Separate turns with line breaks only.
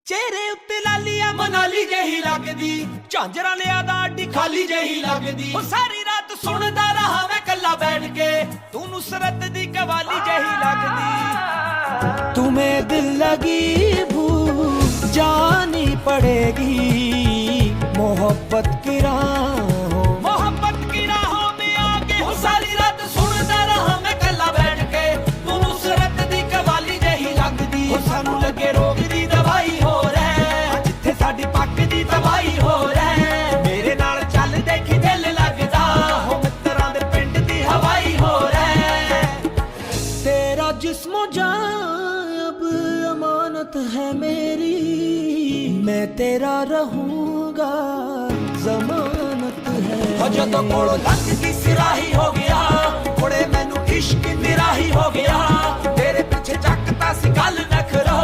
ਚਿਹਰੇ ਉੱਤੇ ਲਾਲੀਆ ਮਨਾਲੀ ਜਿਹੀ ਲੱਗਦੀ, ਝਾਂਜਰਾਂ ਲਿਆ ਦਾ ਅੱਡੀ ਖਾਲੀ ਜਿਹੀ ਲੱਗਦੀ। ਉਹ ਸਾਰੀ ਰਾਤ ਸੁਣਦਾ ਰਹਾ ਮੈਂ ਕੱਲਾ ਬੈਠ ਕੇ, ਤੂੰ ਨੁਸਰਤ ਦੀ ਕਵਾਲੀ ਜਿਹੀ ਲੱਗਦੀ। तुम्हें दिल लगी भूल जानी पड़ेगी, मोहब्बत की राहों में आके हो सारी रात सुनदा रहा मैं कल्ला बैठ के, तू नुसरत दी कवाली जही लगदी। हो सानू लगे रोग दी दवाई हो रहा, जिथे साडी पक दी तबाही हो रहा। मेरे नाल चल देखी दिल लगदा, हो मित्रां दे पिंड दी हवाई हो रहा। तेरा जिस्मो जान अब अमानत है मेरी, मैं तेरा रहूंगा जमानत है। जदों कोलों लंघ की सिराही हो गया, थोड़े मैनू इश्क निराही हो गया। तेरे पीछे चकता सी गल नखरा,